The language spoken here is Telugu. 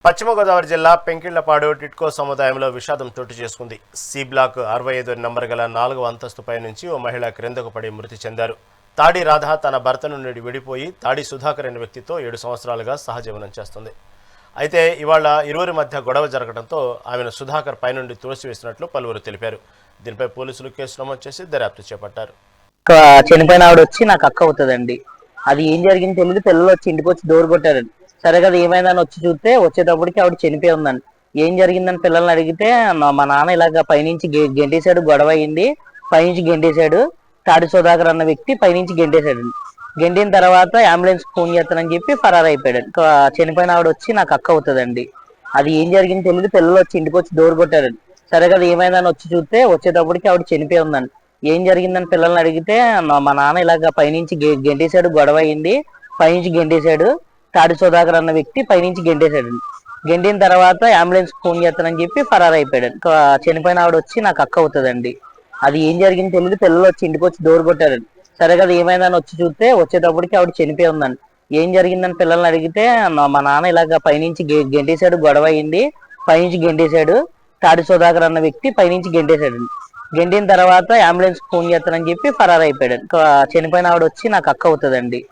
పశ్చిమ గోదావరి జిల్లా పెంకిళ్లపాడు టిట్కో సముదాయంలో విషాదం చోటు చేసుకుంది. సి బ్లాక్ 65 నంబర్ గల 4వ అంతస్తుపై నుంచి ఓ మహిళ క్రిందకు పడి మృతి చెందారు. తాడి రాధ తన భర్త నుండి విడిపోయి తాడి సుధాకర్ అనే వ్యక్తితో 7 సంవత్సరాలుగా సహజీవనం చేస్తుంది. అయితే ఇవాళ ఇరువురి మధ్య గొడవ జరగడంతో ఆమెను సుధాకర్ పైనుండి తోసివేసినట్లు పలువురు తెలిపారు. దీనిపై పోలీసులు కేసు నమోదు చేసి దర్యాప్తు చేపట్టారు. చనిపోయిన ఆవిడ వచ్చి నాకు అక్క అవుతుందండి. అది ఏం జరిగింది తెలియదు. పిల్లలు వచ్చి ఇంటికి వచ్చి డోర్ కొట్టారండి. సరే కదా ఏమైందని వచ్చి చూస్తే వచ్చేటప్పటికి ఆవిడ చనిపోయి ఉందండి. ఏం జరిగిందని పిల్లల్ని అడిగితే మా నాన్న ఇలాగ పైనుంచి గెంటేశాడు, గొడవ అయింది, పైనుంచి గెంటేశాడు, తాడి సుధాకర్ అన్న వ్యక్తి పైనుంచి గెంటేశాడు. గెంటిన తర్వాత అంబులెన్స్ ఫోన్ చేస్తానని చెప్పి ఫరారైపోయాడు. చనిపోయిన ఆవిడ వచ్చి నాకు అక్క అవుతుందండి. అది ఏం జరిగింది తెలియదు. పిల్లలు వచ్చి ఇంటికి వచ్చి డోర్ కొట్టారండి. సరే కదా ఏమైందని వచ్చి చూస్తే వచ్చేటప్పటికి ఆవిడ చనిపోయి ఉందండి. ఏం జరిగిందని పిల్లల్ని అడిగితే మా నాన్న ఇలాగ పైనుంచి గెంటేశాడు, గొడవ అయింది, పైనుంచి గెంటేశాడు, తాడి సుధాకర్ అన్న వ్యక్తి పైనుంచి గెంటేశాడు. గెంటిన తర్వాత అంబులెన్స్ ఫోన్ చేస్తానని చెప్పి ఫరారైపోయాడు. చనిపోయిన ఆవిడ వచ్చి నాకు అక్క అవుతుందండి. అది ఏం జరిగింది తెలియదు. పిల్లలు వచ్చి ఇంటికి వచ్చి డోర్ కొట్టారండి. సరే కదా ఏమైందని వచ్చి చూస్తే వచ్చేటప్పటికి ఆవిడ చనిపోయి ఉందండి. ఏం జరిగిందని పిల్లల్ని అడిగితే మా నాన్న ఇలాగ పైనుంచి గెంటేశాడు, గొడవ అయింది, పైనుంచి గెంటేశాడు, తాడి సుధాకర్ అన్న వ్యక్తి పైనుంచి గెంటేశాడు. గెంటిన తర్వాత అంబులెన్స్ ఫోన్ చేస్తానని చెప్పి ఫరారైపోయాడు. చనిపోయిన ఆవిడ వచ్చి నాకు అక్క అవుతుందండి.